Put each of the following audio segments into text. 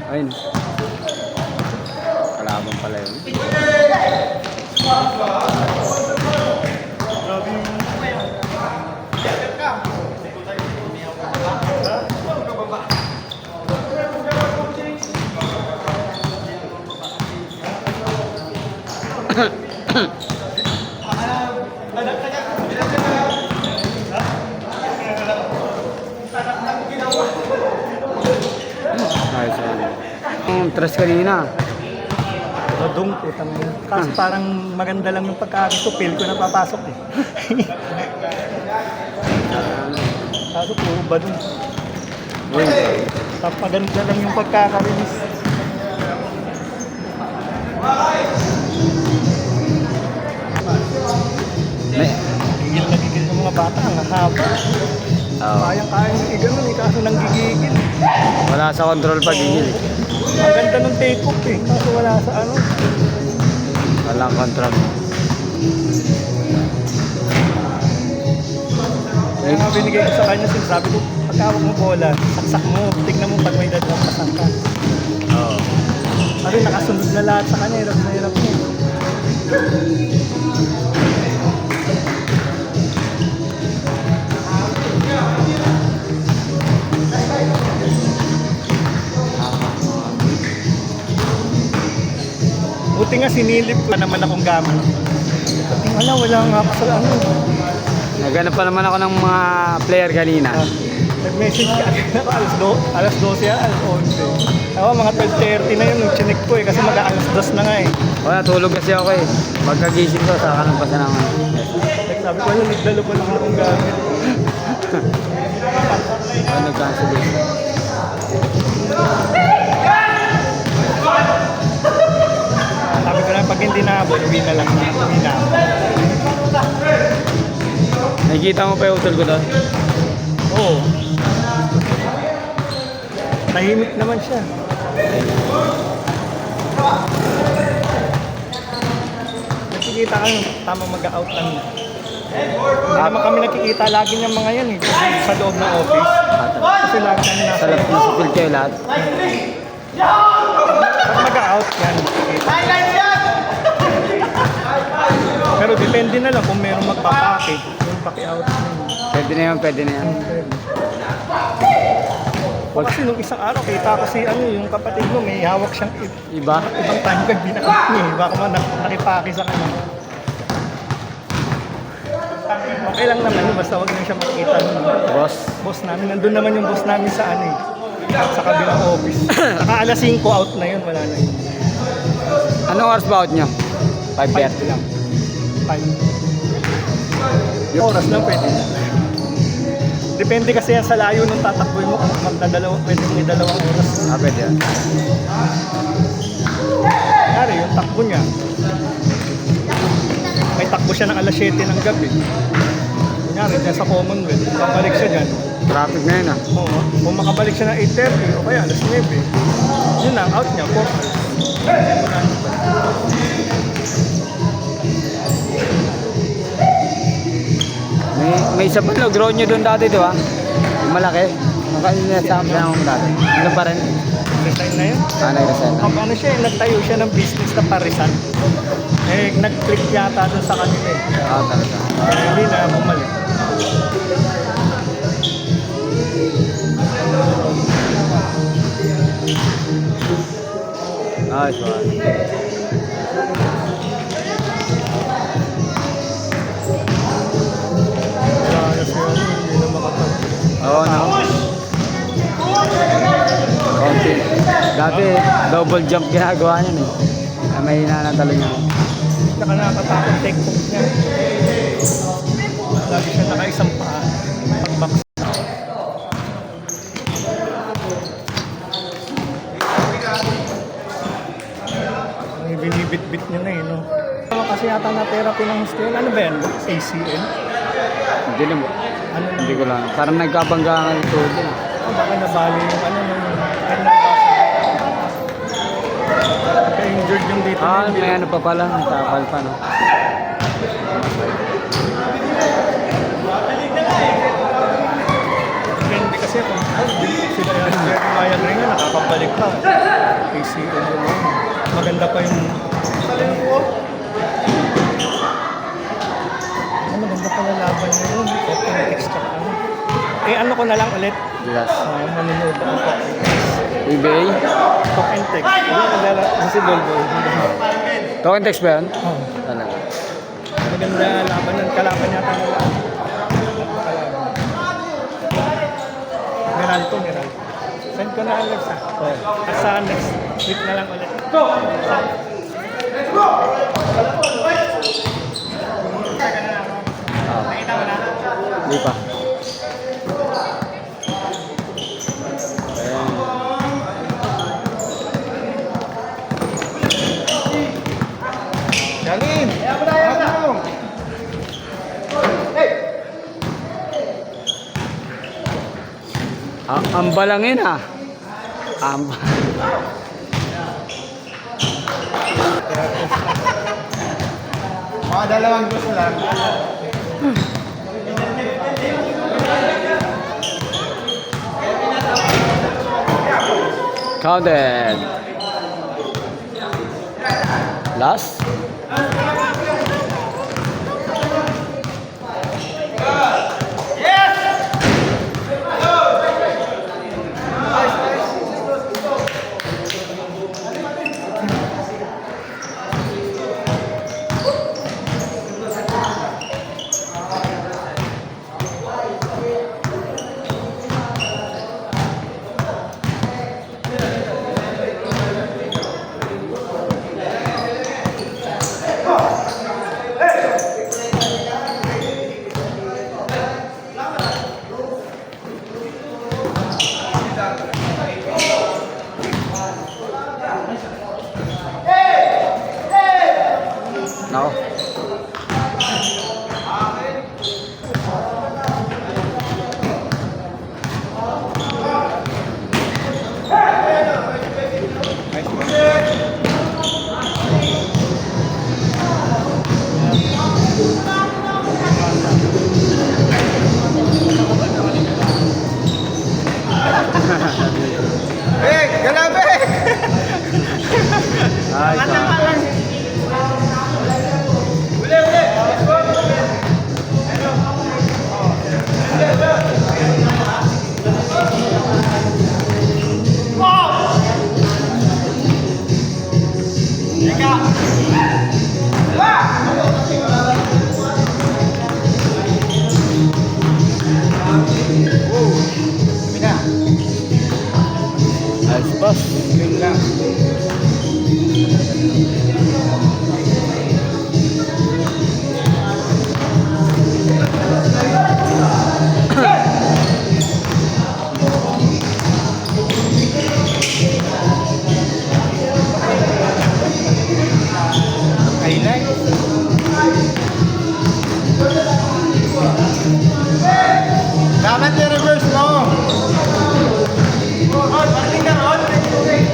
Ayun. Kalaban pala yun. Tres kanina. Badong putang ina. Kaso parang maganda lang yung pagkakit ko. Feel ko napapasok eh. Kaso puro badong. Tapos maganda lang yung pagkakarinis. Gigil na gigil ng mga bata. Ang haba. Kayang-kaya yung iganon eh. Kaso nanggigigil. Wala sa control pag-gigil. Ang ganda ng take-off eh. Kaso wala sa ano. Walang control. Kaya binigay ko sa kanya, sinasabi ko, pagkawak mo bola, saksak mo, tignan mo pag may dadlampasan ka. Oo. Sabi, nakasunod na lahat sa kanya, hirap na hirap mo. Buti nga sinilip ko naman akong gamit. Pati wala nga ako sa ano. Naghanap pa naman ako ng mga player kanina. Nag-message ka alas 12 yan, alas 11. Ako mga 12:30 na yun, nung chinek ko eh, kasi mag-alas 2 na nga eh. Wala, tulog kasi ako eh. Pagkagising ko, saka kalampasan naman. Sabi ko, nagdalo ko lang akong gamit. Nag-cancel eh. Sabi ko na, pag hindi naabot, uwi na lang. Uwi na. Nakikita mo pa yung hotel ko doon? Oo. Tahimik naman siya. Nakikita ka nung tamang mag-out lang. Hindi naman kami nakikita lagi ng mga yan eh. Sa loob ng office. Kasi lagi kami nasa Sa labas sa field kayo lahat? pag mag-out yan. Pero depende na lang kung mayroong magpapake. Yung paki-out. Pwede na yan, pwede na yan. O kasi nung isang araw, kita kasi ano, yung kapatid mo, may hawak siyang Iba? ibang time card binakit niya eh. Baka man nakipake sa kanya. Okay lang naman yun, basta wag lang siya makikita nun. Boss? Boss namin, nandun naman yung boss namin sa ano eh. Sa kabilang office. Saka alas 5 out na yun, wala na yun. Anong oras ba out nyo? 5:30 lang. 5. Oras lang pwede. Depende kasi yan sa layo nung tatakboy mo kung pwede mo dalawang oras. Pwede yan. Kaya yung takbo niya. May takbo siya ng alas 7 ng gabi. Kunyari, dyan sa Commonwealth. Pabalik siya dyan. Traffic na yun ah. Oo. Kung makabalik siya ng 8:30 o kaya alas 9. Yun ang out niya, 4 hours. May isa pa grow nyo doon dati ito ah. Yung malaki. Nakasama na akong dati. Ano pa rin? Resign na yun. Nag-resign na. Ano siya, nagtayo siya ng business na parisan. Eh, nag-click yata dun sa kanila eh. Talaga. Hindi na bumalik. Sorry. Oo, no? Konti. Dati, double jump ginagawa niya eh. Na may nanatalo niya. Saka nakakatakot take off niya. Lagi siya nakaisang paa. Pag-box. Binibit-bit niya na eh, no? Kasi yata na therapy ng hostel. Ano ba yan? ACL? Hindi naman. Ano Hindi ko lang. Parang nagkabangga nga ito. baka nabali yung ano, Injured yung dito. May ano pa pala, may tapal pa, no? Depende kasi kung sila Ryan rin nga nakakabalik pa. PCO naman. Maganda pa yung maganda pala laban niya yun. Open extra ano. Eh ano ko na lang ulit. Yes. Manunood ako po. eBay? Talk and text. Kasi Dolbo. Token text ba yun? Oh. Talaga. Maganda laban ng kalaban yata nila. Meralco. Send ko na Alex ha. At sa next week na lang ulit. Nakita mo na? Hindi pa. Jalin! Ang balangin ha. Mga dalawang gusto lang. Counted. Last. No. Hey, galabe! Nice. Nice pass. Yun lang. Highlight. Dapat i-reverse mo. Parting na, Rod.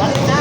Parting na.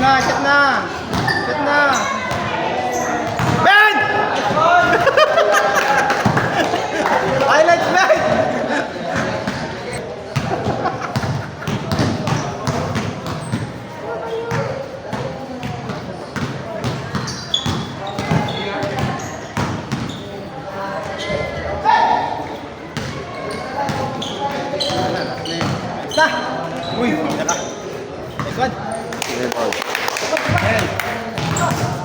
na, shot na! Shot na! Ben! Highlights, Ben! Na! Uy, naka. Next one. Sige, boss. Hey.